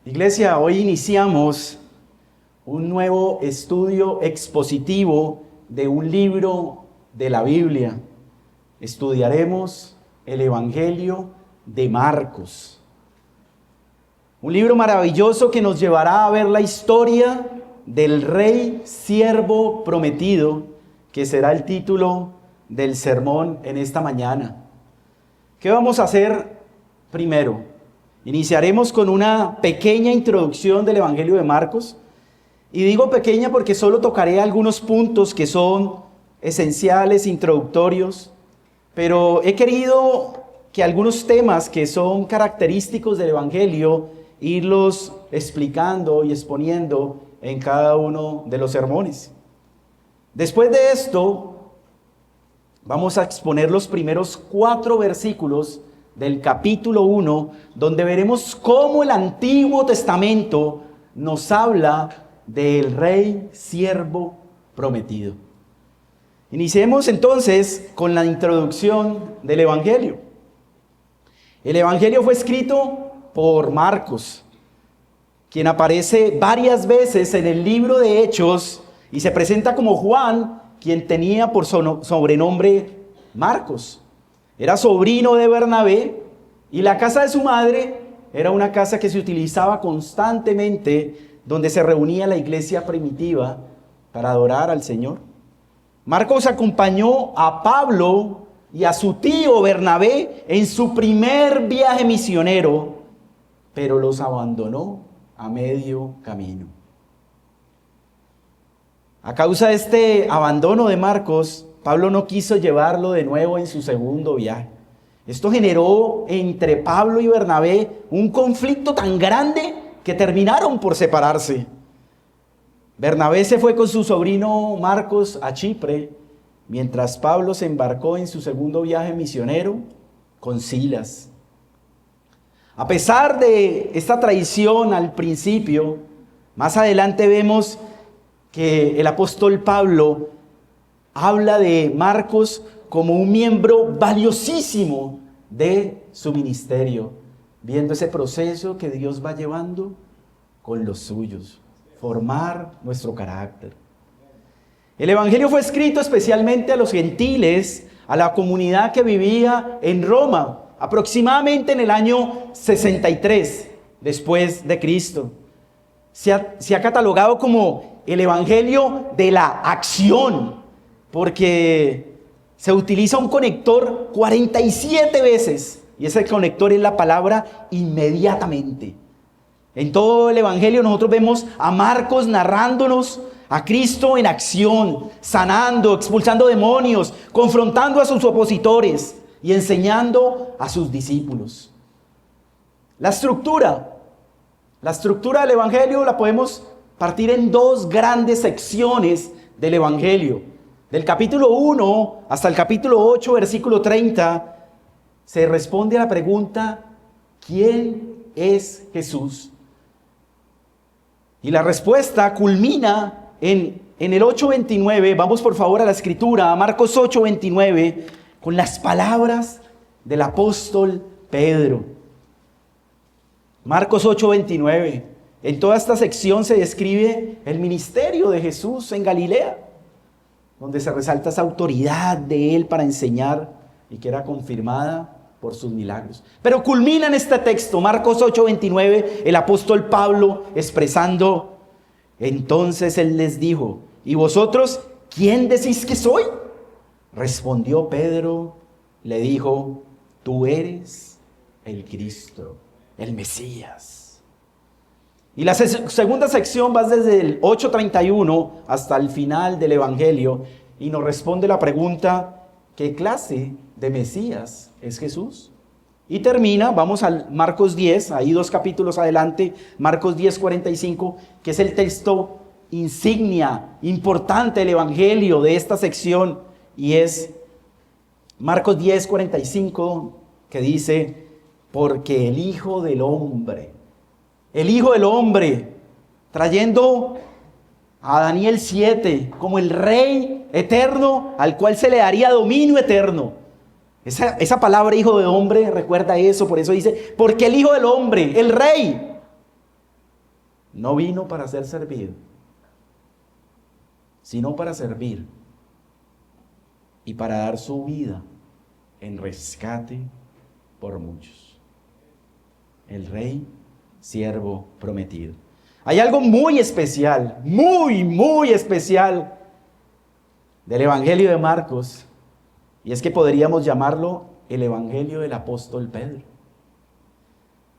Iglesia, hoy iniciamos un nuevo estudio expositivo de un libro de la Biblia. Estudiaremos el Evangelio de Marcos. Un libro maravilloso que nos llevará a ver la historia del rey siervo prometido, que será el título del sermón en esta mañana. ¿Qué vamos a hacer primero? Iniciaremos con una pequeña introducción del Evangelio de Marcos. Y digo pequeña porque solo tocaré algunos puntos que son esenciales, introductorios. Pero he querido que algunos temas que son característicos del Evangelio, irlos explicando y exponiendo en cada uno de los sermones. Después de esto, vamos a exponer los primeros 4 versículos del capítulo 1, donde veremos cómo el Antiguo Testamento nos habla del rey siervo prometido. Iniciemos entonces con la introducción del Evangelio. El Evangelio fue escrito por Marcos, quien aparece varias veces en el libro de Hechos y se presenta como Juan, quien tenía por sobrenombre Marcos. Era sobrino de Bernabé y la casa de su madre era una casa que se utilizaba constantemente, donde se reunía la iglesia primitiva para adorar al Señor. Marcos acompañó a Pablo y a su tío Bernabé en su primer viaje misionero, pero los abandonó a medio camino. A causa de este abandono de Marcos, Pablo no quiso llevarlo de nuevo en su segundo viaje. Esto generó entre Pablo y Bernabé un conflicto tan grande que terminaron por separarse. Bernabé se fue con su sobrino Marcos a Chipre, mientras Pablo se embarcó en su segundo viaje misionero con Silas. A pesar de esta traición al principio, más adelante vemos que el apóstol Pablo habla de Marcos como un miembro valiosísimo de su ministerio, viendo ese proceso que Dios va llevando con los suyos, formar nuestro carácter. El Evangelio fue escrito especialmente a los gentiles, a la comunidad que vivía en Roma, aproximadamente en el año 63 después de Cristo. Se ha catalogado como el Evangelio de la acción, porque se utiliza un conector 47 veces, y ese conector es la palabra inmediatamente. En todo el Evangelio nosotros vemos a Marcos narrándonos a Cristo en acción, sanando, expulsando demonios, confrontando a sus opositores y enseñando a sus discípulos. La estructura del Evangelio la podemos partir en 2 grandes secciones del Evangelio. Del capítulo 1 hasta el capítulo 8, versículo 30, se responde a la pregunta: ¿quién es Jesús? Y la respuesta culmina en el 8:29. Vamos por favor a la escritura, a Marcos 8:29, con las palabras del apóstol Pedro. Marcos 8:29. En toda esta sección se describe el ministerio de Jesús en Galilea, donde se resalta esa autoridad de él para enseñar y que era confirmada por sus milagros. Pero culmina en este texto, Marcos 8:29, el apóstol Pablo expresando: entonces él les dijo, ¿y vosotros quién decís que soy? Respondió Pedro, le dijo: tú eres el Cristo, el Mesías. Y la segunda sección va desde el 8:31 hasta el final del Evangelio y nos responde la pregunta: ¿qué clase de Mesías es Jesús? Y termina, vamos al Marcos 10, ahí 2 capítulos adelante, Marcos 10:45, que es el texto insignia, importante del Evangelio de esta sección, y es Marcos 10:45, que dice: porque el Hijo del Hombre, trayendo a Daniel 7 como el Rey eterno al cual se le daría dominio eterno. Esa palabra Hijo de Hombre recuerda eso, por eso dice, porque el Hijo del Hombre, el Rey, no vino para ser servido, sino para servir y para dar su vida en rescate por muchos. El Rey, siervo prometido. Hay algo muy especial, muy especial del Evangelio de Marcos, y es que podríamos llamarlo el Evangelio del apóstol Pedro.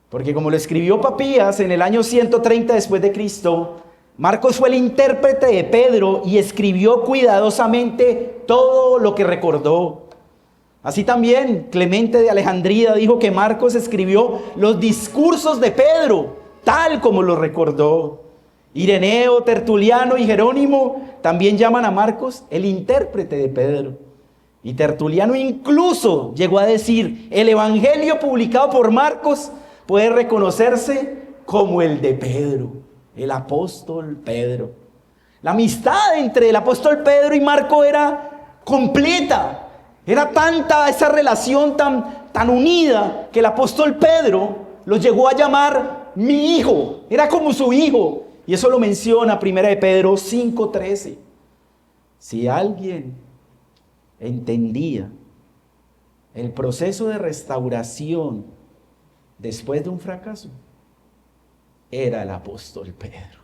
Porque como lo escribió Papías en el año 130 después de Cristo, Marcos fue el intérprete de Pedro y escribió cuidadosamente todo lo que recordó. Así también Clemente de Alejandría dijo que Marcos escribió los discursos de Pedro, tal como los recordó. Ireneo, Tertuliano y Jerónimo también llaman a Marcos el intérprete de Pedro. Y Tertuliano incluso llegó a decir, el evangelio publicado por Marcos puede reconocerse como el de Pedro, el apóstol Pedro. La amistad entre el apóstol Pedro y Marco era completa. Era tanta esa relación tan unida que el apóstol Pedro los llegó a llamar mi hijo. Era como su hijo. Y eso lo menciona 1 de Pedro 5:13. Si alguien entendía el proceso de restauración después de un fracaso, era el apóstol Pedro,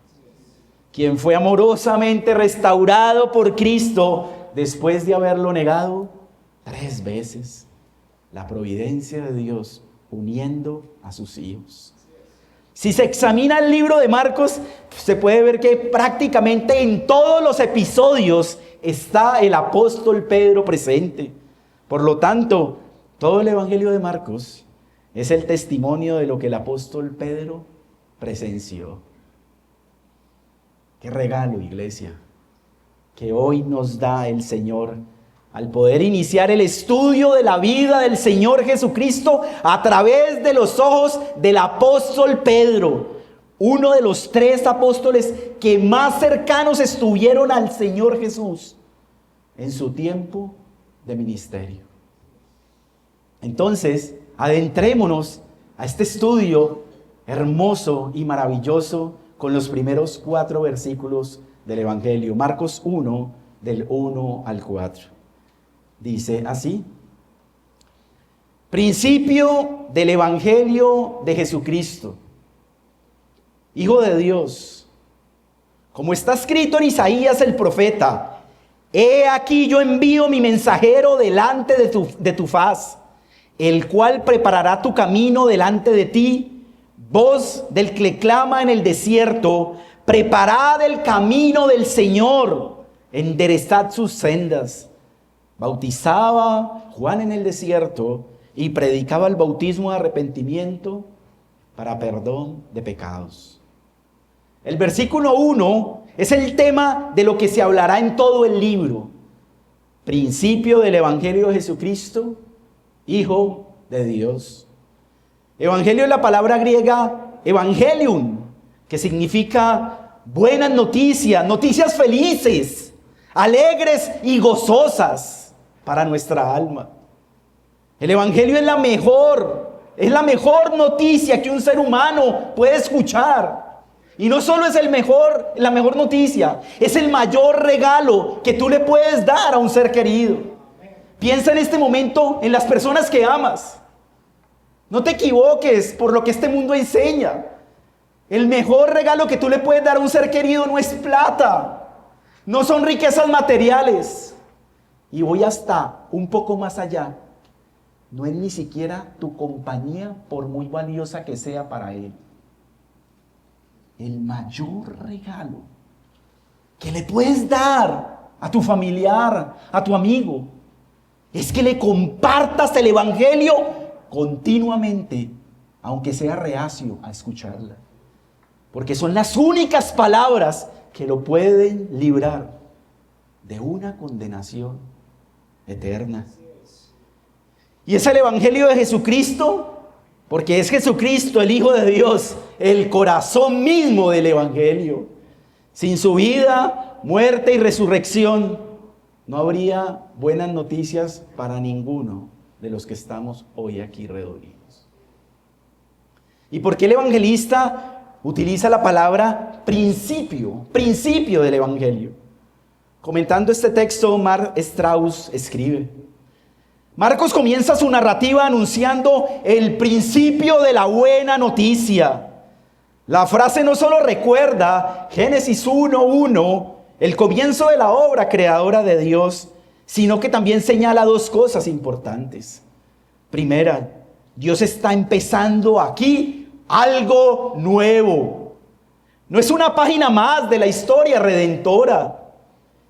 quien fue amorosamente restaurado por Cristo después de haberlo negado 3 veces. La providencia de Dios uniendo a sus hijos. Si se examina el libro de Marcos, se puede ver que prácticamente en todos los episodios está el apóstol Pedro presente. Por lo tanto, todo el Evangelio de Marcos es el testimonio de lo que el apóstol Pedro presenció. Qué regalo, iglesia, que hoy nos da el Señor al poder iniciar el estudio de la vida del Señor Jesucristo a través de los ojos del apóstol Pedro, uno de los 3 apóstoles que más cercanos estuvieron al Señor Jesús en su tiempo de ministerio. Entonces, adentrémonos a este estudio hermoso y maravilloso con los primeros 4 versículos del Evangelio. Marcos 1, del 1 al 4. Dice así: principio del Evangelio de Jesucristo, Hijo de Dios, como está escrito en Isaías el profeta: he aquí yo envío mi mensajero delante de tu faz, el cual preparará tu camino delante de ti. Voz del que clama en el desierto: preparad el camino del Señor, enderezad sus sendas. Bautizaba Juan en el desierto y predicaba el bautismo de arrepentimiento para perdón de pecados. El versículo 1 es el tema de lo que se hablará en todo el libro. Principio del Evangelio de Jesucristo, Hijo de Dios. Evangelio es la palabra griega evangelium, que significa buenas noticias, noticias felices, alegres y gozosas para nuestra alma. El Evangelio es la mejor noticia que un ser humano puede escuchar. Y no solo es la mejor noticia, es el mayor regalo que tú le puedes dar a un ser querido. Piensa en este momento en las personas que amas. No te equivoques por lo que este mundo enseña. El mejor regalo que tú le puedes dar a un ser querido no es plata, no son riquezas materiales. Y voy hasta un poco más allá. No es ni siquiera tu compañía, por muy valiosa que sea para él. El mayor regalo que le puedes dar a tu familiar, a tu amigo, es que le compartas el Evangelio continuamente, aunque sea reacio a escucharla. Porque son las únicas palabras que lo pueden librar de una condenación eterna. Y es el Evangelio de Jesucristo, porque es Jesucristo, el Hijo de Dios, el corazón mismo del Evangelio. Sin su vida, muerte y resurrección, no habría buenas noticias para ninguno de los que estamos hoy aquí reunidos. ¿Y por qué el evangelista utiliza la palabra principio del Evangelio. Comentando este texto, Mark Strauss escribe: Marcos comienza su narrativa anunciando el principio de la buena noticia. La frase no solo recuerda Génesis 1:1, el comienzo de la obra creadora de Dios, sino que también señala dos cosas importantes. Primera, Dios está empezando aquí algo nuevo. No es una página más de la historia redentora,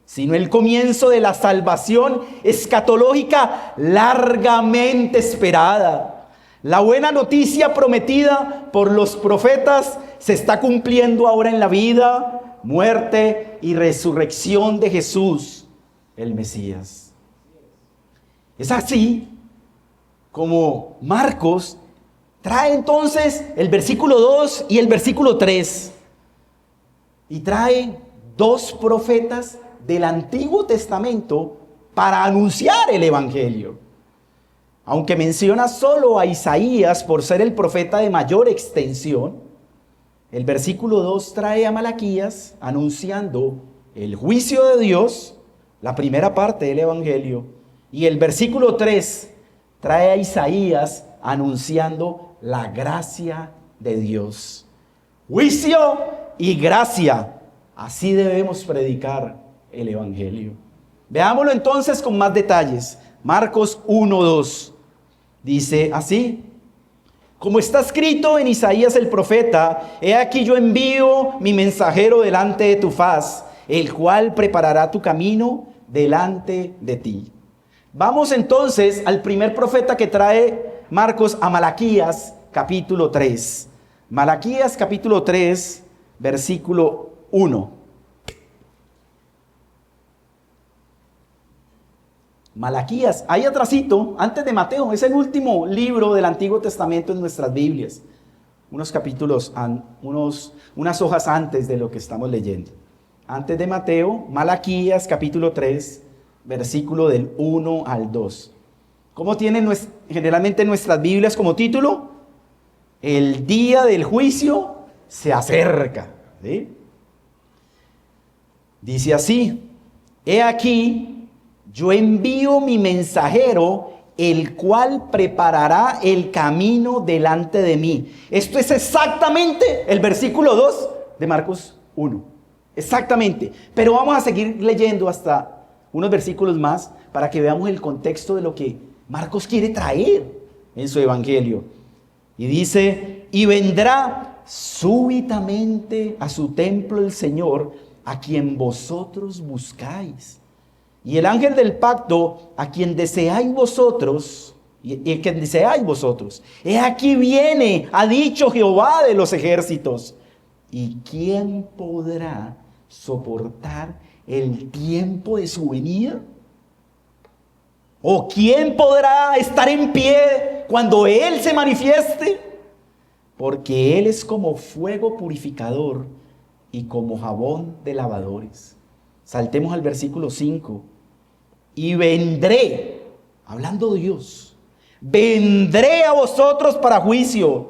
sino el comienzo de la salvación escatológica largamente esperada. La buena noticia prometida por los profetas se está cumpliendo ahora en la vida, muerte y resurrección de Jesús, el Mesías. Es así como Marcos trae entonces el versículo 2 y el versículo 3. Y trae dos profetas del Antiguo Testamento para anunciar el Evangelio. Aunque menciona solo a Isaías por ser el profeta de mayor extensión, el versículo 2 trae a Malaquías anunciando el juicio de Dios, la primera parte del Evangelio, y el versículo 3 trae a Isaías anunciando la gracia de Dios. Juicio y gracia, así debemos predicar el Evangelio. Veámoslo entonces con más detalles. Marcos 1:2 dice así: como está escrito en Isaías el profeta, he aquí yo envío mi mensajero delante de tu faz, el cual preparará tu camino delante de ti. Vamos entonces al primer profeta que trae Marcos, a Malaquías capítulo 3. Malaquías capítulo 3, versículo 1. Malaquías, ahí atrasito, antes de Mateo, es el último libro del Antiguo Testamento en nuestras Biblias. Unos capítulos, unas hojas antes de lo que estamos leyendo. Antes de Mateo, Malaquías capítulo 3, versículo del 1 al 2. ¿Cómo tienen generalmente nuestras Biblias como título? El día del juicio se acerca. ¿Sí? Dice así: he aquí, yo envío mi mensajero, el cual preparará el camino delante de mí. Esto es exactamente el versículo 2 de Marcos 1. Exactamente. Pero vamos a seguir leyendo hasta unos versículos más para que veamos el contexto de lo que Marcos quiere traer en su evangelio. Y dice: y vendrá súbitamente a su templo el Señor, a quien vosotros buscáis. Y el ángel del pacto, a quien deseáis vosotros, he aquí viene, ha dicho Jehová de los ejércitos. ¿Y quién podrá soportar el tiempo de su venida? ¿O quién podrá estar en pie cuando Él se manifieste? Porque Él es como fuego purificador y como jabón de lavadores. Saltemos al versículo 5. Y vendré, hablando Dios, vendré a vosotros para juicio.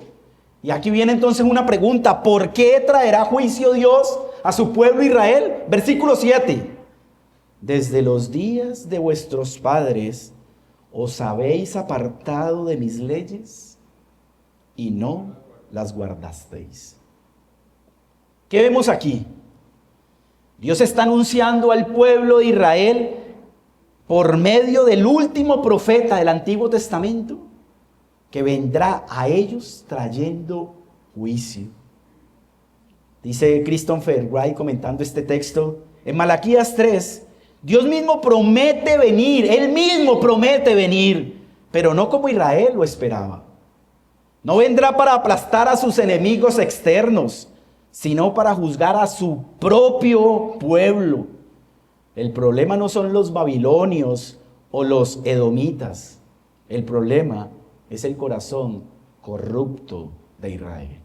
Y aquí viene entonces una pregunta: ¿por qué traerá juicio Dios a su pueblo Israel? Versículo 7. Desde los días de vuestros padres os habéis apartado de mis leyes y no las guardasteis. ¿Qué vemos aquí? Dios está anunciando al pueblo de Israel por medio del último profeta del Antiguo Testamento que vendrá a ellos trayendo juicio. Dice Christopher Wright comentando este texto, en Malaquías 3, Dios mismo promete venir, Él mismo promete venir, pero no como Israel lo esperaba. No vendrá para aplastar a sus enemigos externos, sino para juzgar a su propio pueblo. El problema no son los babilonios o los edomitas. El problema es el corazón corrupto de Israel.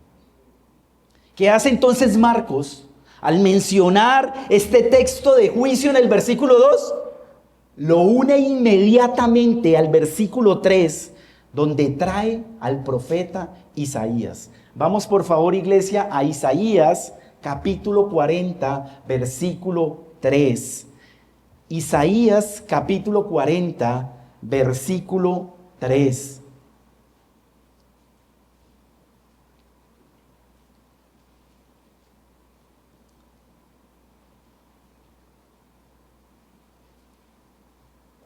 ¿Qué hace entonces Marcos al mencionar este texto de juicio en el versículo 2? Lo une inmediatamente al versículo 3, donde trae al profeta Isaías. Vamos por favor, iglesia, a Isaías capítulo 40, versículo 3. Isaías capítulo 40, versículo 3.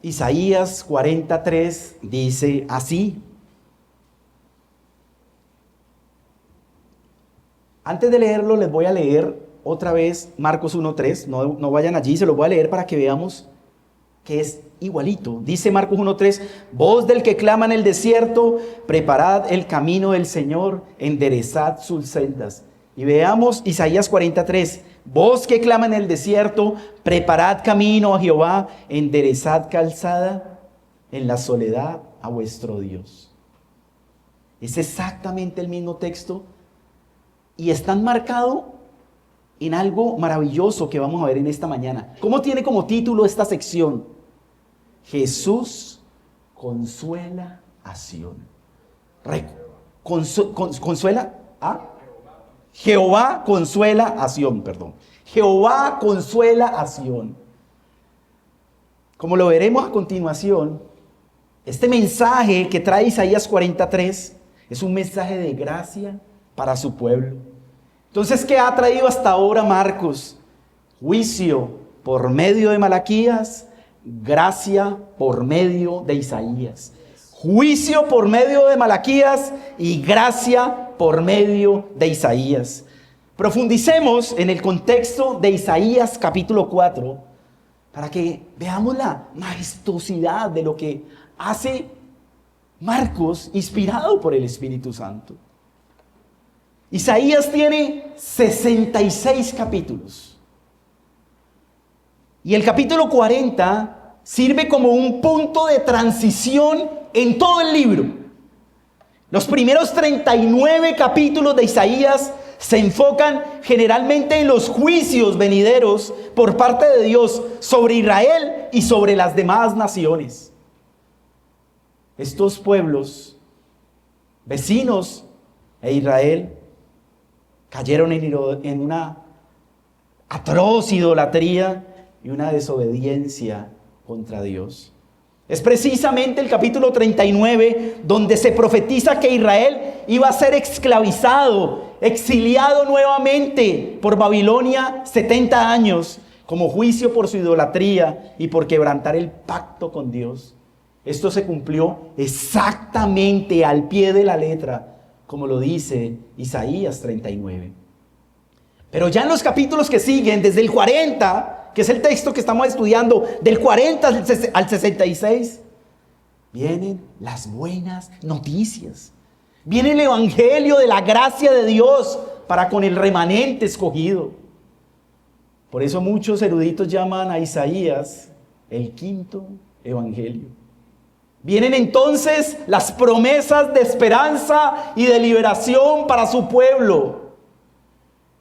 Isaías 43 dice así. Antes de leerlo, les voy a leer otra vez Marcos 1.3. No vayan allí, se los voy a leer para que veamos que es igualito. Dice Marcos 1.3: voz del que clama en el desierto, preparad el camino del Señor, enderezad sus sendas. Y veamos Isaías 43. Voz que clama en el desierto, preparad camino a Jehová, enderezad calzada en la soledad a vuestro Dios. Es exactamente el mismo texto y están marcados en algo maravilloso que vamos a ver en esta mañana. ¿Cómo tiene como título esta sección? Jesús consuela a Sión. ¿Consuela a? Jehová consuela a Sión, perdón. Jehová consuela a Sión. Como lo veremos a continuación, este mensaje que trae Isaías 43 es un mensaje de gracia para su pueblo. Entonces, ¿qué ha traído hasta ahora Marcos? Juicio por medio de Malaquías, gracia por medio de Isaías. Juicio por medio de Malaquías y gracia por medio de Isaías. Profundicemos en el contexto de Isaías capítulo 4 para que veamos la majestuosidad de lo que hace Marcos inspirado por el Espíritu Santo. Isaías tiene 66 capítulos y el capítulo 40 sirve como un punto de transición en todo el libro. Los primeros 39 capítulos de Isaías se enfocan generalmente en los juicios venideros por parte de Dios sobre Israel y sobre las demás naciones. Estos pueblos, vecinos de Israel, cayeron en una atroz idolatría y una desobediencia contra Dios. Es precisamente el capítulo 39 donde se profetiza que Israel iba a ser esclavizado, exiliado nuevamente por Babilonia 70 años como juicio por su idolatría y por quebrantar el pacto con Dios. Esto se cumplió exactamente al pie de la letra, como lo dice Isaías 39. Pero ya en los capítulos que siguen, desde el 40, que es el texto que estamos estudiando, del 40 al 66, vienen las buenas noticias. Viene el evangelio de la gracia de Dios para con el remanente escogido. Por eso muchos eruditos llaman a Isaías el quinto evangelio. Vienen entonces las promesas de esperanza y de liberación para su pueblo.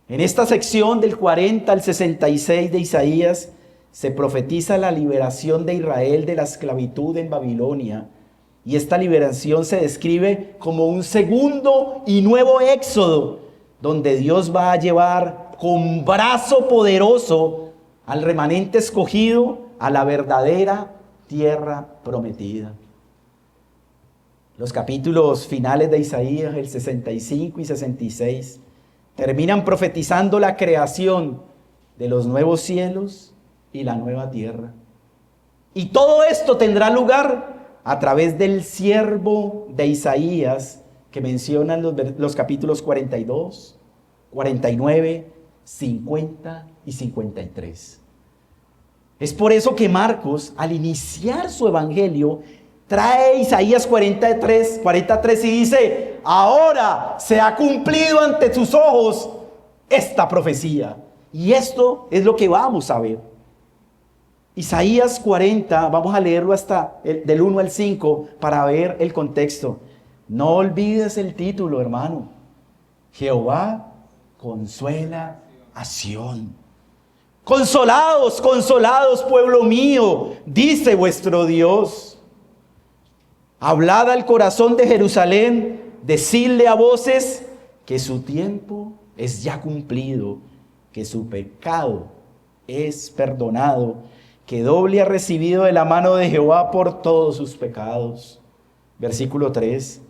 En esta sección del 40 al 66 de Isaías se profetiza la liberación de Israel de la esclavitud en Babilonia. Y esta liberación se describe como un segundo y nuevo éxodo, donde Dios va a llevar con brazo poderoso al remanente escogido a la verdadera tierra prometida. Los capítulos finales de Isaías, el 65 y 66, terminan profetizando la creación de los nuevos cielos y la nueva tierra. Y todo esto tendrá lugar a través del siervo de Isaías que mencionan los capítulos 42, 49, 50 y 53. Es por eso que Marcos, al iniciar su evangelio, trae Isaías 43 y dice: ahora se ha cumplido ante tus ojos esta profecía. Y esto es lo que vamos a ver. Isaías 40, vamos a leerlo hasta del 1 al 5 para ver el contexto. No olvides el título, hermano. Jehová consuela a Sión. Consolados, consolados, pueblo mío, dice vuestro Dios. Hablad al corazón de Jerusalén, decidle a voces que su tiempo es ya cumplido, que su pecado es perdonado, que doble ha recibido de la mano de Jehová por todos sus pecados. Versículo 3.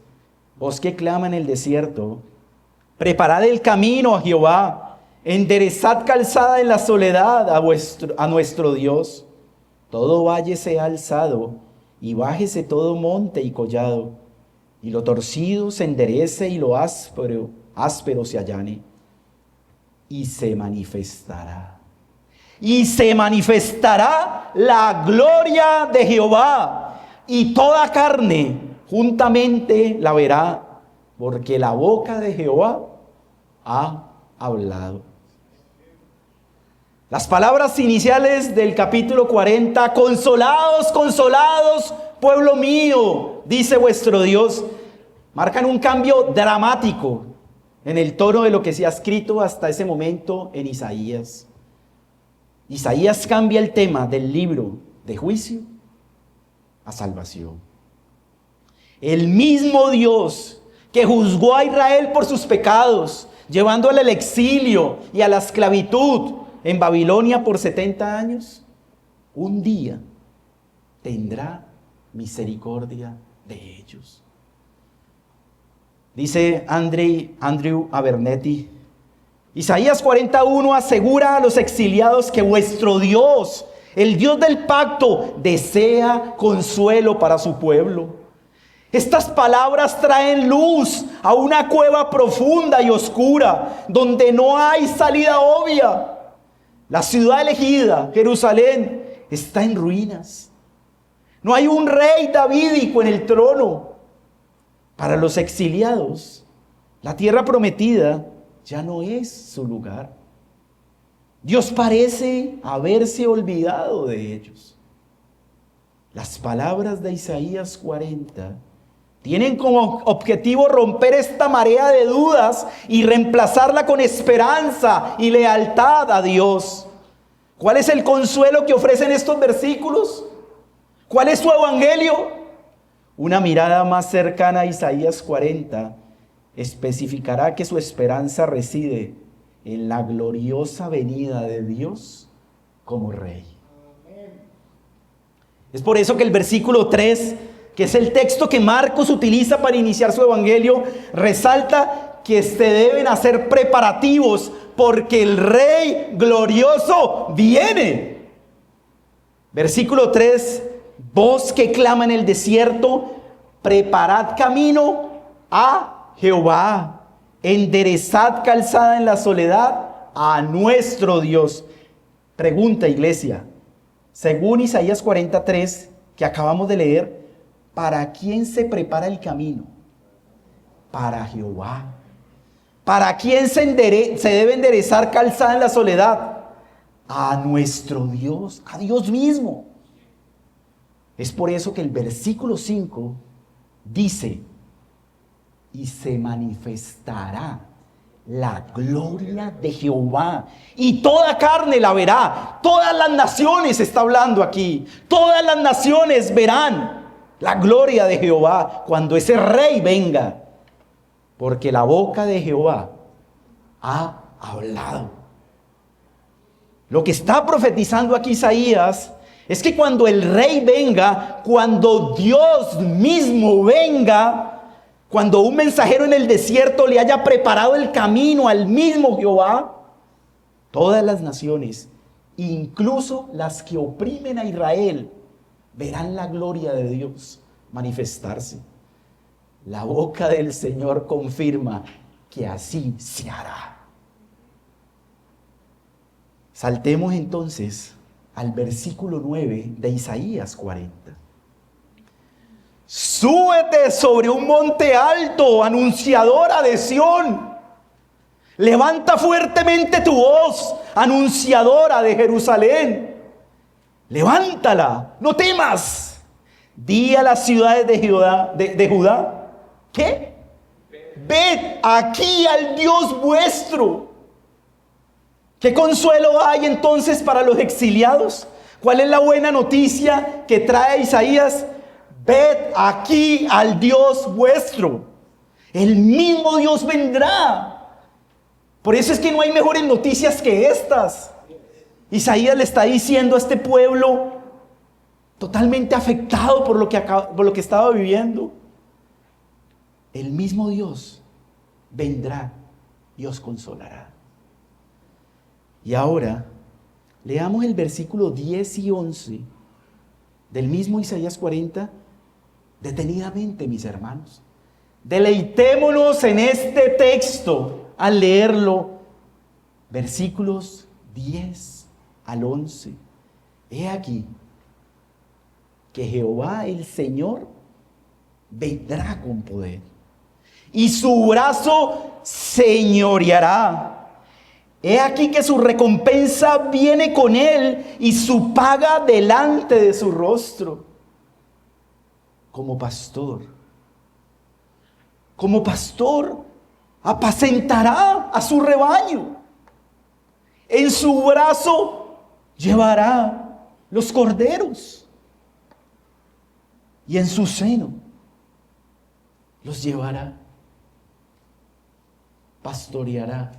Vos que clama en el desierto, preparad el camino a Jehová, enderezad calzada en la soledad a nuestro Dios. Todo valle sea alzado, y bájese todo monte y collado, y lo torcido se enderece y lo áspero se allane, y se manifestará. Y se manifestará la gloria de Jehová, y toda carne juntamente la verá, porque la boca de Jehová ha hablado. Las palabras iniciales del capítulo 40, consolados, consolados, pueblo mío, dice vuestro Dios, marcan un cambio dramático en el tono de lo que se ha escrito hasta ese momento en Isaías. Isaías cambia el tema del libro de juicio a salvación. El mismo Dios que juzgó a Israel por sus pecados, llevándole al exilio y a la esclavitud en Babilonia por 70 años, un día tendrá misericordia de ellos. Dice Andrew Abernethy, Isaías 41 asegura a los exiliados que vuestro Dios, el Dios del pacto, desea consuelo para su pueblo. Estas palabras traen luz a una cueva profunda y oscura, donde no hay salida obvia. La ciudad elegida, Jerusalén, está en ruinas. No hay un rey davídico en el trono. Para los exiliados, la tierra prometida ya no es su lugar. Dios parece haberse olvidado de ellos. Las palabras de Isaías 40 tienen como objetivo romper esta marea de dudas y reemplazarla con esperanza y lealtad a Dios. ¿Cuál es el consuelo que ofrecen estos versículos? ¿Cuál es su evangelio? Una mirada más cercana a Isaías 40 especificará que su esperanza reside en la gloriosa venida de Dios como Rey. Es por eso que el versículo 3, que es el texto que Marcos utiliza para iniciar su evangelio, resalta que se deben hacer preparativos porque el Rey glorioso viene. Versículo 3, voz que clama en el desierto, preparad camino a Jehová, enderezad calzada en la soledad a nuestro Dios. Pregunta, iglesia, según Isaías 43, que acabamos de leer, ¿para quién se prepara el camino? Para Jehová. ¿Para quién se debe enderezar calzada en la soledad? A nuestro Dios, a Dios mismo. Es por eso que el versículo 5 dice, y se manifestará la gloria de Jehová, y toda carne la verá. Todas las naciones, está hablando aquí, todas las naciones verán la gloria de Jehová cuando ese Rey venga, porque la boca de Jehová ha hablado. Lo que está profetizando aquí Isaías es que cuando el Rey venga, cuando Dios mismo venga, cuando un mensajero en el desierto le haya preparado el camino al mismo Jehová, todas las naciones, incluso las que oprimen a Israel, verán la gloria de Dios manifestarse. La boca del Señor confirma que así se hará. Saltemos entonces al versículo 9 de Isaías 40. Súbete sobre un monte alto, anunciadora de Sión. Levanta fuertemente tu voz, anunciadora de Jerusalén. Levántala, no temas. Di a las ciudades de Judá, ¿qué? Ved aquí al Dios vuestro. ¿Qué consuelo hay entonces para los exiliados? ¿Cuál es la buena noticia que trae Isaías? ved aquí al Dios vuestro. El mismo Dios vendrá. Por eso es que no hay mejores noticias que estas. Isaías le está diciendo a este pueblo totalmente afectado por lo que estaba viviendo: el mismo Dios vendrá y os consolará. Y ahora leamos el versículo 10 y 11 del mismo Isaías 40 detenidamente, mis hermanos. Deleitémonos en este texto al leerlo. Versículos 10 al 11. He aquí que Jehová el Señor vendrá con poder, y su brazo señoreará. He aquí que su recompensa viene con él, y su paga delante de su rostro. Como pastor apacentará a su rebaño. En su brazo llevará los corderos, y en su seno los llevará. Pastoreará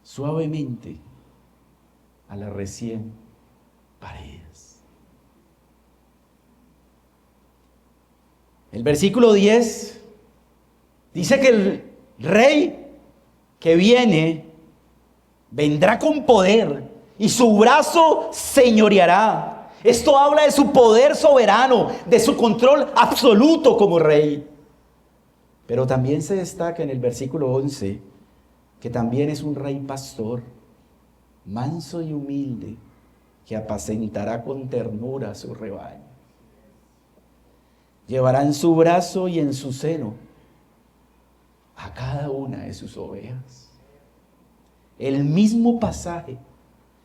suavemente a las recién paridas. El versículo 10 dice que el rey que viene vendrá con poder, y su brazo señoreará. Esto habla de su poder soberano, de su control absoluto como rey. Pero también se destaca en el versículo 11 que también es un rey pastor, manso y humilde, que apacentará con ternura a su rebaño. Llevará en su brazo y en su seno a cada una de sus ovejas. El mismo pasaje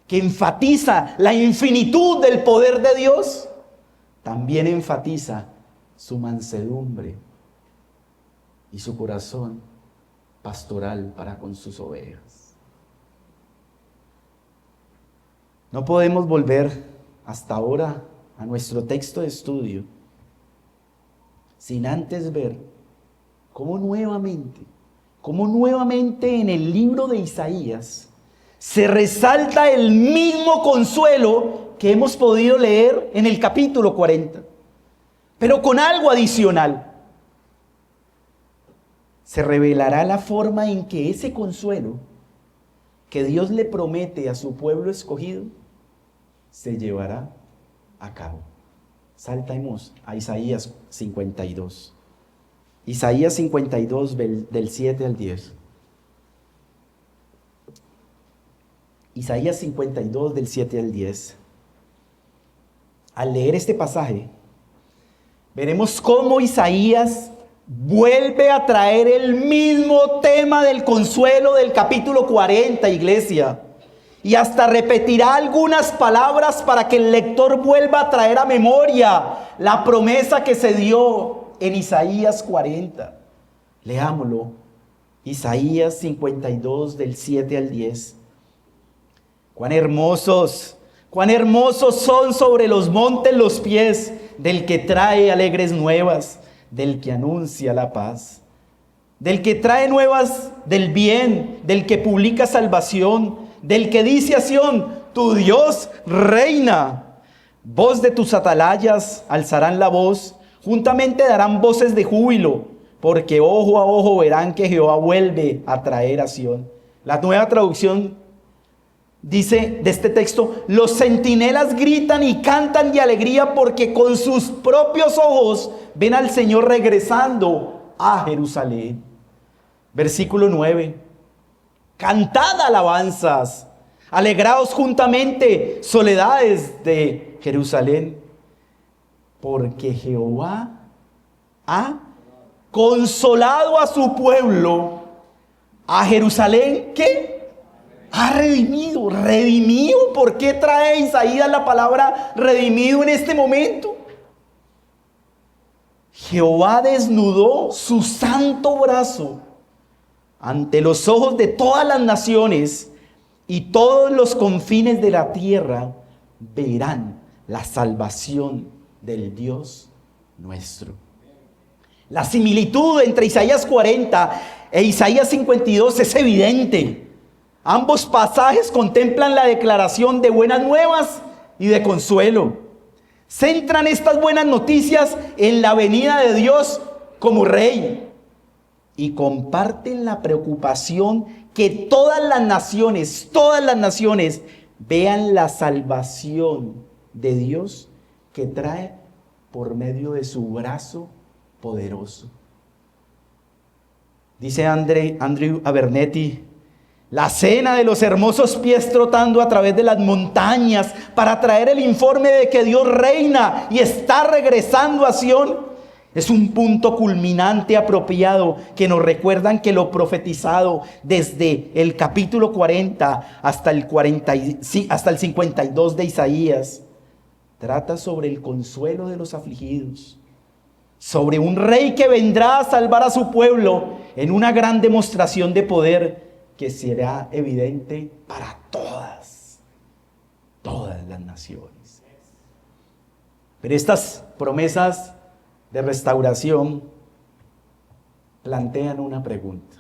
que enfatiza la infinitud del poder de Dios, también enfatiza su mansedumbre y su corazón pastoral para con sus ovejas. No podemos volver hasta ahora a nuestro texto de estudio sin antes ver cómo nuevamente en el libro de Isaías se resalta el mismo consuelo que hemos podido leer en el capítulo 40, pero con algo adicional. Se revelará la forma en que ese consuelo que Dios le promete a su pueblo escogido se llevará a cabo. Saltemos a Isaías 52. Isaías 52 del 7 al 10. Isaías 52 del 7 al 10. Al leer este pasaje, veremos cómo Isaías vuelve a traer el mismo tema del consuelo del capítulo 40, iglesia. Y hasta repetirá algunas palabras para que el lector vuelva a traer a memoria la promesa que se dio en Isaías 40. Leámoslo. Isaías 52 del 7 al 10. Cuán hermosos son sobre los montes los pies del que trae alegres nuevas, del que anuncia la paz, del que trae nuevas del bien, del que publica salvación, del que dice a Sión: tu Dios reina. Voz de tus atalayas alzarán la voz, juntamente darán voces de júbilo, porque ojo a ojo verán que Jehová vuelve a traer a Sión. La Nueva Traducción dice de este texto: los centinelas gritan y cantan de alegría, porque con sus propios ojos ven al Señor regresando a Jerusalén. Versículo 9. Cantad alabanzas, alegraos juntamente, soledades de Jerusalén, porque Jehová ha consolado a su pueblo, a Jerusalén, ¿qué? Ha redimido. ¿Por qué trae Isaías la palabra redimido en este momento? Jehová desnudó su santo brazo ante los ojos de todas las naciones, y todos los confines de la tierra verán la salvación del Dios nuestro. La similitud entre Isaías 40 e Isaías 52 es evidente. Ambos pasajes contemplan la declaración de buenas nuevas y de consuelo. Centran estas buenas noticias en la venida de Dios como Rey y comparten la preocupación que todas las naciones vean la salvación de Dios que trae por medio de su brazo poderoso. Dice Andrew Abernethy: la cena de los hermosos pies trotando a través de las montañas para traer el informe de que Dios reina y está regresando a Sión es un punto culminante apropiado que nos recuerdan que lo profetizado desde el capítulo 40 hasta el 52 de Isaías trata sobre el consuelo de los afligidos, sobre un rey que vendrá a salvar a su pueblo en una gran demostración de poder que será evidente para todas las naciones. Pero estas promesas de restauración plantean una pregunta: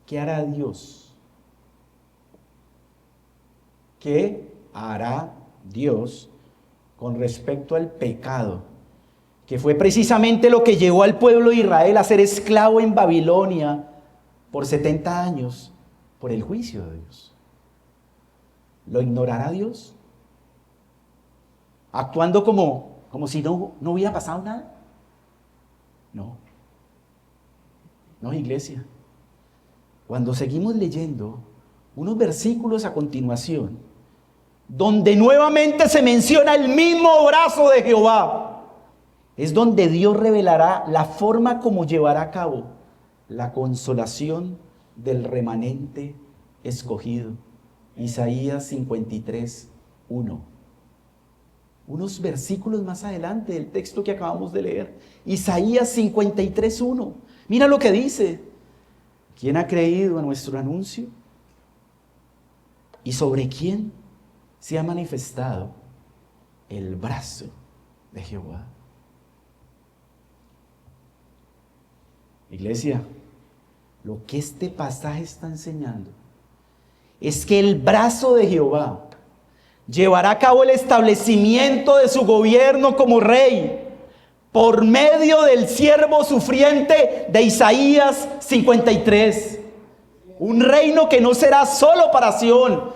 ¿qué hará Dios? ¿Qué hará Dios con respecto al pecado, que fue precisamente lo que llevó al pueblo de Israel a ser esclavo en Babilonia por 70 años por el juicio de Dios? ¿Lo ignorará Dios? ¿Actuando como si no hubiera pasado nada? No, iglesia. Cuando seguimos leyendo unos versículos a continuación, donde nuevamente se menciona el mismo brazo de Jehová, es donde Dios revelará la forma como llevará a cabo la consolación del remanente escogido. Isaías 53, 1. Unos versículos más adelante del texto que acabamos de leer. Isaías 53, 1. Mira lo que dice: ¿quién ha creído a nuestro anuncio? ¿Y sobre quién se ha manifestado el brazo de Jehová? Iglesia, lo que este pasaje está enseñando es que el brazo de Jehová llevará a cabo el establecimiento de su gobierno como rey por medio del siervo sufriente de Isaías 53. Un reino que no será solo para Sión,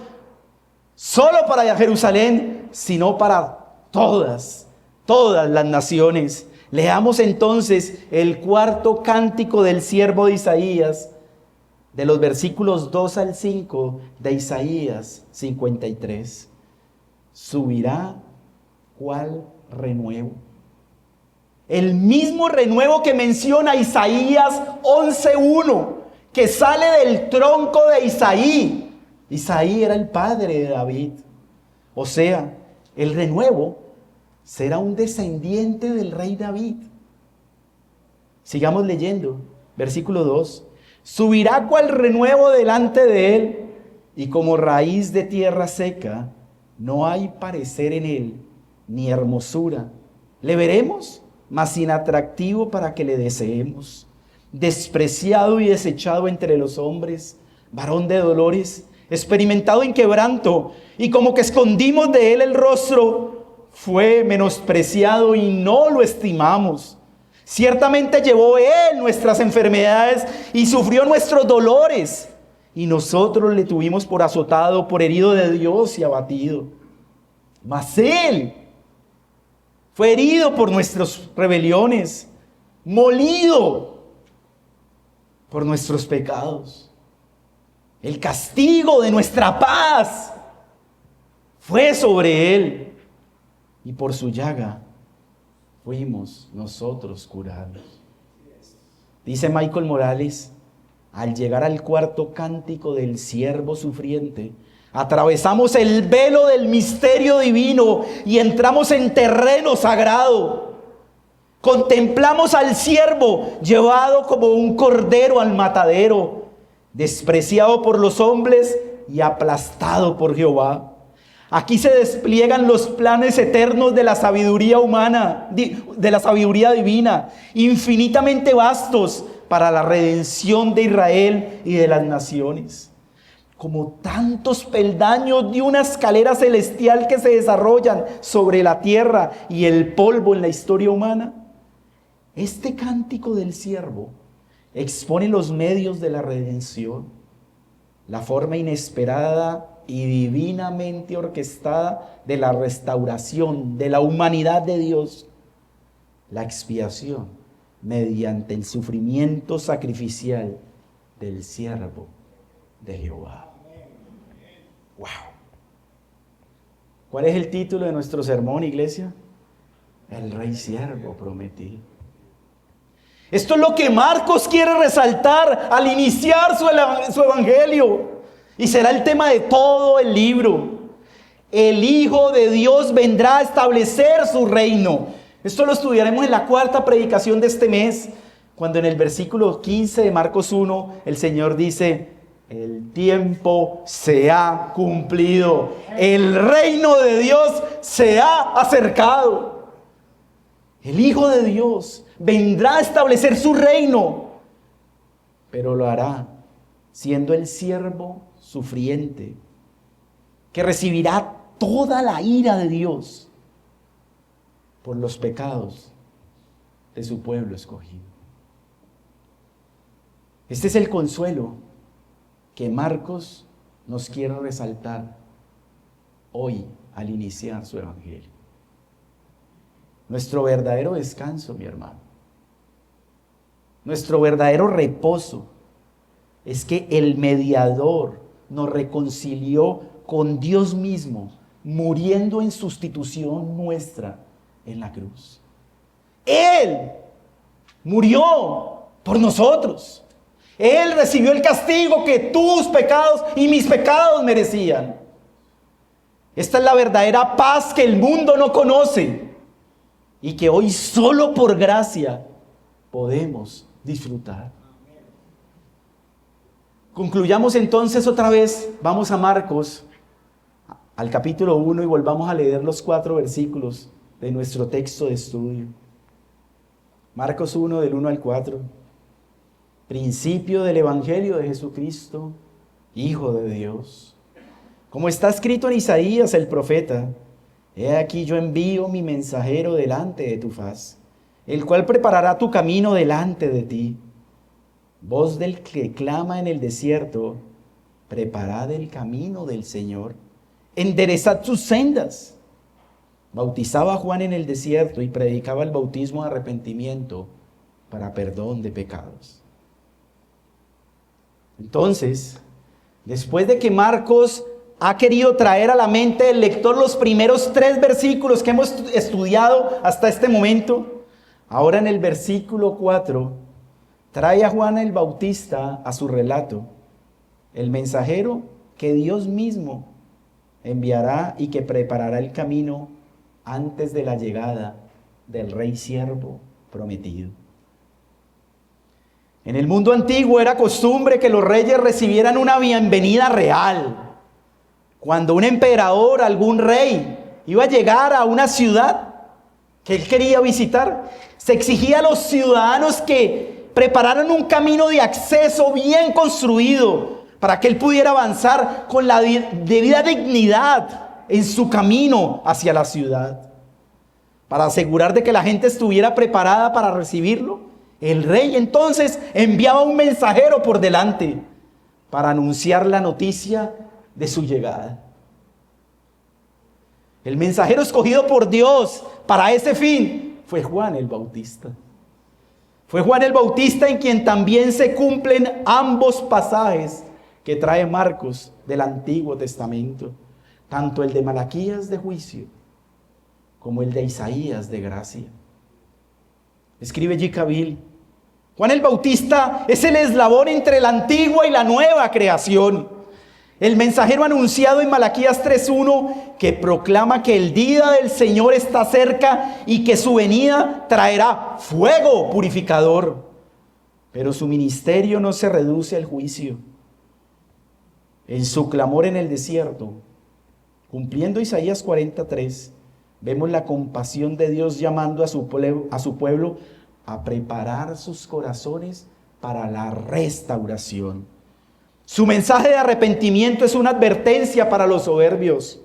solo para Jerusalén, sino para todas las naciones. Leamos entonces el cuarto cántico del siervo de Isaías, de los versículos 2 al 5 de Isaías 53. Subirá ¿cuál renuevo? El mismo renuevo que menciona Isaías 11:1, que sale del tronco de Isaí. Isaí era el padre de David. O sea, el renuevo será un descendiente del rey David. Sigamos leyendo, versículo 2. Subirá cual renuevo delante de él, y como raíz de tierra seca, no hay parecer en él, ni hermosura. Le veremos, mas sin atractivo para que le deseemos. Despreciado y desechado entre los hombres, varón de dolores, experimentado en quebranto, y como que escondimos de él el rostro, fue menospreciado y no lo estimamos. Ciertamente llevó él nuestras enfermedades y sufrió nuestros dolores, y nosotros le tuvimos por azotado, por herido de Dios y abatido. Mas él fue herido por nuestras rebeliones, molido por nuestros pecados. El castigo de nuestra paz fue sobre él, y por su llaga fuimos nosotros curados. Dice Michael Morales: al llegar al cuarto cántico del siervo sufriente, atravesamos el velo del misterio divino y entramos en terreno sagrado. Contemplamos al siervo llevado como un cordero al matadero, despreciado por los hombres y aplastado por Jehová. Aquí se despliegan los planes eternos de la sabiduría humana, de la sabiduría divina, infinitamente vastos para la redención de Israel y de las naciones. Como tantos peldaños de una escalera celestial que se desarrollan sobre la tierra y el polvo en la historia humana, este cántico del siervo expone los medios de la redención, la forma inesperada y divinamente orquestada de la restauración de la humanidad de Dios, la expiación mediante el sufrimiento sacrificial del siervo de Jehová. ¡Wow! ¿Cuál es el título de nuestro sermón, iglesia? El Rey Siervo Prometido. Esto es lo que Marcos quiere resaltar al iniciar su evangelio. Y será el tema de todo el libro. El Hijo de Dios vendrá a establecer su reino. Esto lo estudiaremos en la cuarta predicación de este mes, cuando en el versículo 15 de Marcos 1, el Señor dice: el tiempo se ha cumplido. El reino de Dios se ha acercado. El Hijo de Dios vendrá a establecer su reino, pero lo hará siendo el siervo sufriente, que recibirá toda la ira de Dios por los pecados de su pueblo escogido. Este es el consuelo que Marcos nos quiere resaltar hoy al iniciar su evangelio. Nuestro verdadero descanso, mi hermano, nuestro verdadero reposo es que el mediador nos reconcilió con Dios mismo, muriendo en sustitución nuestra en la cruz. Él murió por nosotros. Él recibió el castigo que tus pecados y mis pecados merecían. Esta es la verdadera paz que el mundo no conoce y que hoy solo por gracia podemos disfrutar. Concluyamos entonces otra vez, vamos a Marcos, al capítulo 1, y volvamos a leer los 4 versículos de nuestro texto de estudio. Marcos 1, del 1 al 4. Principio del Evangelio de Jesucristo, Hijo de Dios. Como está escrito en Isaías el profeta: he aquí yo envío mi mensajero delante de tu faz, el cual preparará tu camino delante de ti. Voz del que clama en el desierto: preparad el camino del Señor, enderezad sus sendas. Bautizaba a Juan en el desierto y predicaba el bautismo de arrepentimiento para perdón de pecados. Entonces, después de que Marcos ha querido traer a la mente del lector los primeros 3 versículos que hemos estudiado hasta este momento, ahora en el versículo 4 trae a Juan el Bautista a su relato, el mensajero que Dios mismo enviará y que preparará el camino antes de la llegada del Rey Siervo Prometido. En el mundo antiguo era costumbre que los reyes recibieran una bienvenida real. Cuando un emperador, algún rey, iba a llegar a una ciudad que él quería visitar, se exigía a los ciudadanos que prepararan un camino de acceso bien construido para que él pudiera avanzar con la debida dignidad en su camino hacia la ciudad. Para asegurar de que la gente estuviera preparada para recibirlo, el rey entonces enviaba un mensajero por delante para anunciar la noticia de su llegada. El mensajero escogido por Dios para ese fin fue Juan el Bautista. Fue Juan el Bautista en quien también se cumplen ambos pasajes que trae Marcos del Antiguo Testamento, tanto el de Malaquías de juicio como el de Isaías de gracia. Escribe G. Cavill: Juan el Bautista es el eslabón entre la antigua y la nueva creación. El mensajero anunciado en Malaquías 3:1 que proclama que el día del Señor está cerca y que su venida traerá fuego purificador. Pero su ministerio no se reduce al juicio. En su clamor en el desierto, Cumpliendo Isaías 43, vemos la compasión de Dios llamando a su pueblo a preparar sus corazones para la restauración. Su mensaje de arrepentimiento es una advertencia para los soberbios,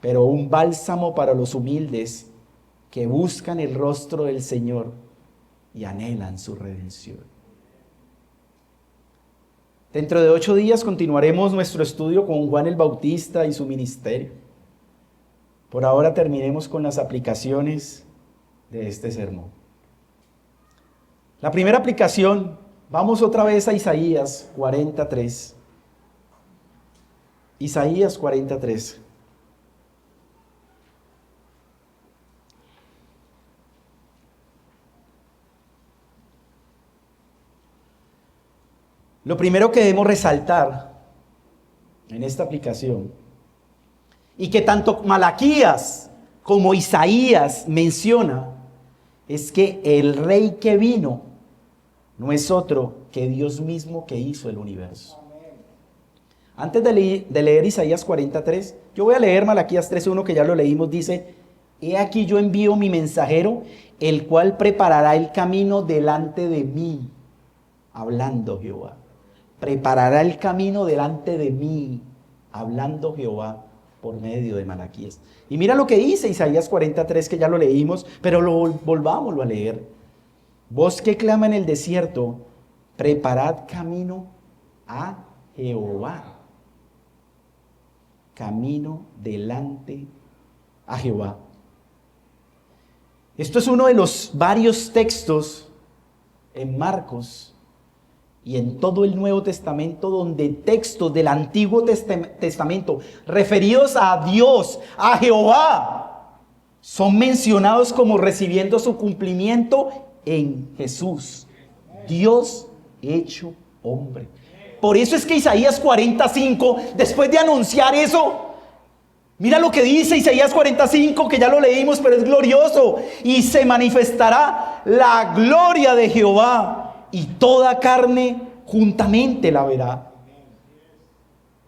pero un bálsamo para los humildes que buscan el rostro del Señor y anhelan su redención. Dentro de 8 días continuaremos nuestro estudio con Juan el Bautista y su ministerio. Por ahora terminemos con las aplicaciones de este sermón. La primera aplicación, vamos otra vez a Isaías 43. Isaías 43. Lo primero que debemos resaltar en esta aplicación, y que tanto Malaquías como Isaías menciona, es que el rey que vino no es otro que Dios mismo que hizo el universo. Antes de leer Isaías 43, yo voy a leer Malaquías 3:1, que ya lo leímos. Dice: he aquí yo envío mi mensajero, el cual preparará el camino delante de mí, hablando Jehová. Preparará el camino delante de mí, hablando Jehová por medio de Malaquías. Y mira lo que dice Isaías 43, que ya lo leímos, pero volvámoslo a leer. Voz que clama en el desierto, preparad camino a Jehová. Camino delante a Jehová. Esto es uno de los varios textos en Marcos y en todo el Nuevo Testamento donde textos del Antiguo Testamento referidos a Dios, a Jehová, son mencionados como recibiendo su cumplimiento en Jesús, Dios hecho hombre. Por eso es que Isaías 45, después de anunciar eso, mira lo que dice Isaías 45, que ya lo leímos, pero es glorioso. Y se manifestará la gloria de Jehová, y toda carne juntamente la verá.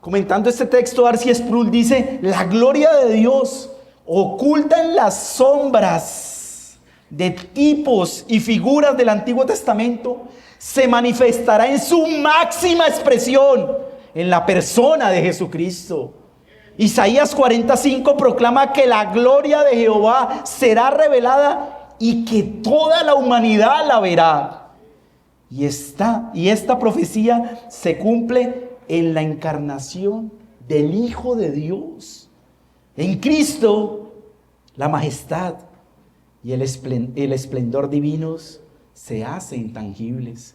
Comentando este texto, R.C. Sproul dice: la gloria de Dios, oculta en las sombras de tipos y figuras del Antiguo Testamento, se manifestará en su máxima expresión en la persona de Jesucristo. Isaías 45 proclama que la gloria de Jehová será revelada y que toda la humanidad la verá. Y esta profecía se cumple en la encarnación del Hijo de Dios. En Cristo, la majestad y el esplendor divinos se hacen tangibles.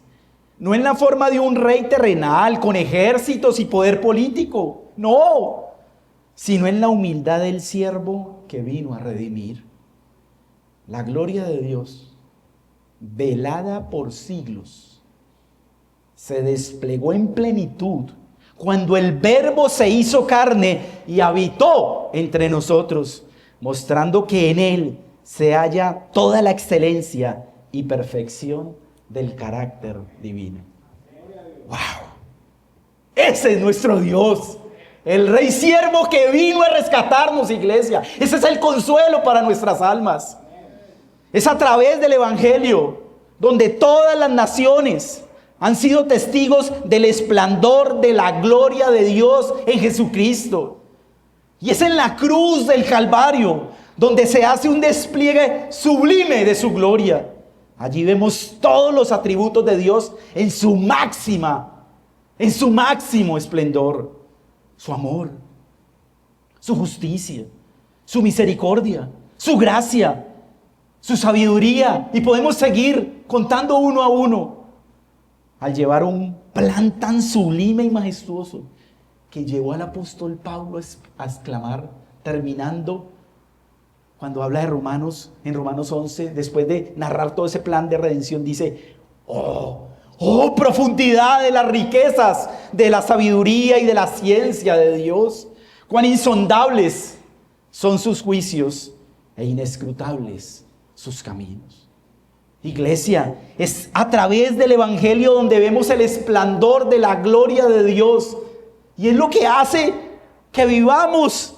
No en la forma de un rey terrenal con ejércitos y poder político, no, sino en la humildad del siervo que vino a redimir. La gloria de Dios, velada por siglos, se desplegó en plenitud cuando el Verbo se hizo carne y habitó entre nosotros, mostrando que en Él se halla toda la excelencia y perfección del carácter divino. ¡Wow! Ese es nuestro Dios, el Rey Siervo que vino a rescatarnos, iglesia. Ese es el consuelo para nuestras almas. Es a través del Evangelio donde todas las naciones han sido testigos del esplendor de la gloria de Dios en Jesucristo. Y es en la cruz del Calvario donde se hace un despliegue sublime de su gloria. Allí vemos todos los atributos de Dios en su máximo esplendor. Su amor, su justicia, su misericordia, su gracia, su sabiduría. Y podemos seguir contando uno a uno, al llevar un plan tan sublime y majestuoso que llevó al apóstol Pablo a exclamar, terminando cuando habla de Romanos, en Romanos 11, después de narrar todo ese plan de redención, dice: oh profundidad de las riquezas, de la sabiduría y de la ciencia de Dios, cuán insondables son sus juicios e inescrutables sus caminos. Iglesia, es a través del Evangelio donde vemos el esplendor de la gloria de Dios, y es lo que hace que vivamos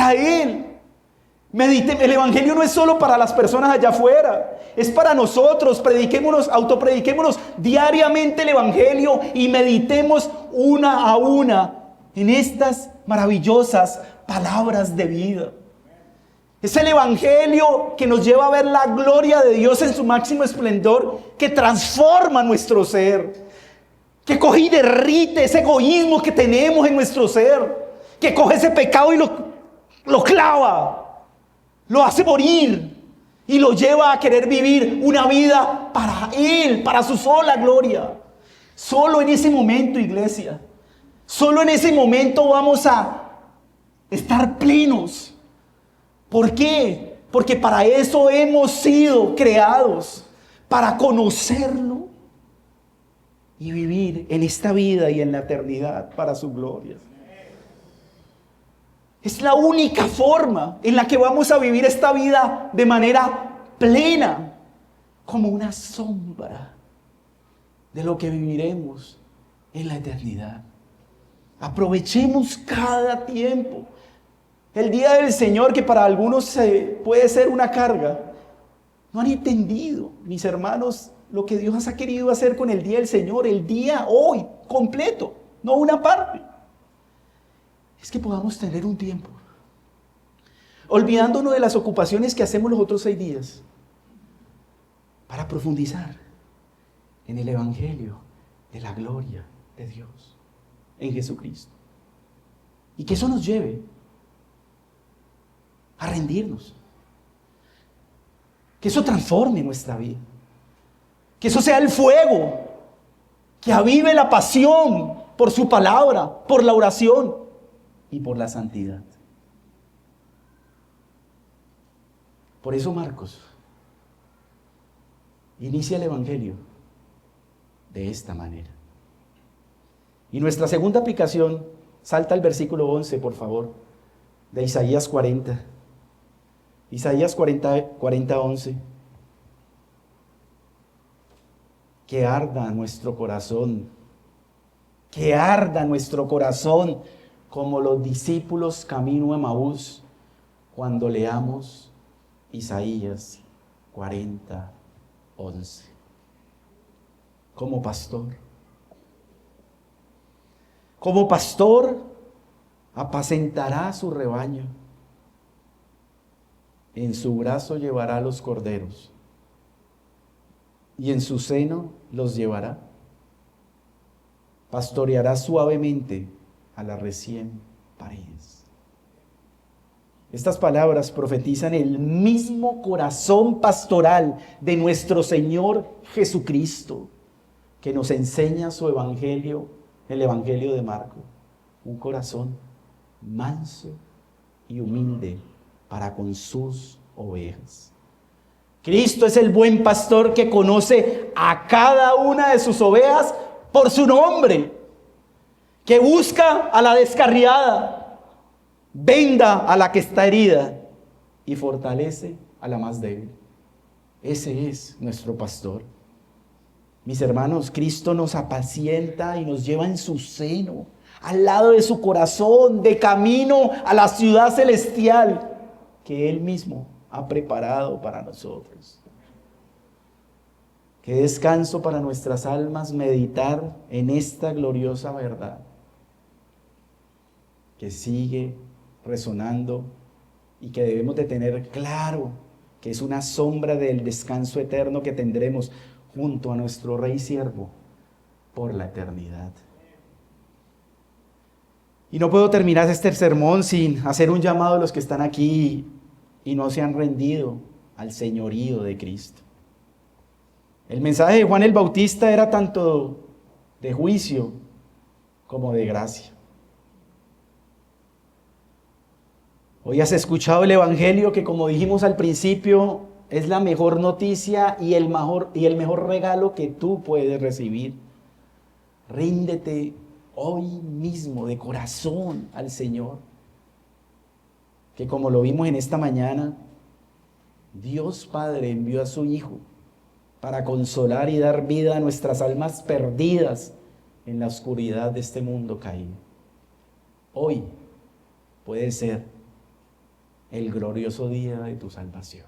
para Él. El Evangelio no es solo para las personas allá afuera, es para nosotros. Autoprediquémonos diariamente el Evangelio y meditemos una a una en estas maravillosas palabras de vida. Es el Evangelio que nos lleva a ver la gloria de Dios en su máximo esplendor, que transforma nuestro ser, que coge y derrite ese egoísmo que tenemos en nuestro ser, que coge ese pecado y lo clava, lo hace morir y lo lleva a querer vivir una vida para Él, para su sola gloria. Solo en ese momento, iglesia, solo en ese momento vamos a estar plenos. ¿Por qué? Porque para eso hemos sido creados, para conocerlo y vivir en esta vida y en la eternidad para su gloria. Es la única forma en la que vamos a vivir esta vida de manera plena, como una sombra de lo que viviremos en la eternidad. Aprovechemos cada tiempo. El día del Señor, que para algunos puede ser una carga, no han entendido, mis hermanos, lo que Dios ha querido hacer con el día del Señor, el día hoy, completo, no una parte. Es que podamos tener un tiempo, olvidándonos de las ocupaciones que hacemos los otros 6 días, para profundizar en el Evangelio de la gloria de Dios, en Jesucristo. Y que eso nos lleve a rendirnos. Que eso transforme nuestra vida. Que eso sea el fuego que avive la pasión por su palabra, por la oración y por la santidad. Por eso Marcos inicia el Evangelio de esta manera. Y nuestra segunda aplicación, salta al versículo 11, por favor, de Isaías 40. Isaías 40, 11. Que arda nuestro corazón, que arda nuestro corazón como los discípulos camino a Emaús cuando leamos Isaías 40, 11. Como pastor apacentará su rebaño. En su brazo llevará los corderos y en su seno los llevará. Pastoreará suavemente a las recién paridas. Estas palabras profetizan el mismo corazón pastoral de nuestro Señor Jesucristo, que nos enseña su evangelio, el evangelio de Marcos. Un corazón manso y humilde para con sus ovejas. Cristo es el buen pastor que conoce a cada una de sus ovejas por su nombre, que busca a la descarriada, venda a la que está herida y fortalece a la más débil. Ese es nuestro pastor. Mis hermanos, Cristo nos apacienta y nos lleva en su seno, al lado de su corazón, de camino a la ciudad celestial que Él mismo ha preparado para nosotros. Qué descanso para nuestras almas meditar en esta gloriosa verdad que sigue resonando y que debemos de tener claro que es una sombra del descanso eterno que tendremos junto a nuestro Rey Siervo por la eternidad. Y no puedo terminar este sermón sin hacer un llamado a los que están aquí y no se han rendido al señorío de Cristo. El mensaje de Juan el Bautista era tanto de juicio como de gracia. Hoy has escuchado el Evangelio que, como dijimos al principio, es la mejor noticia y el mejor regalo que tú puedes recibir. Ríndete hoy mismo de corazón al Señor, que como lo vimos en esta mañana, Dios Padre envió a su Hijo para consolar y dar vida a nuestras almas perdidas en la oscuridad de este mundo caído. Hoy puede ser el glorioso día de tu salvación.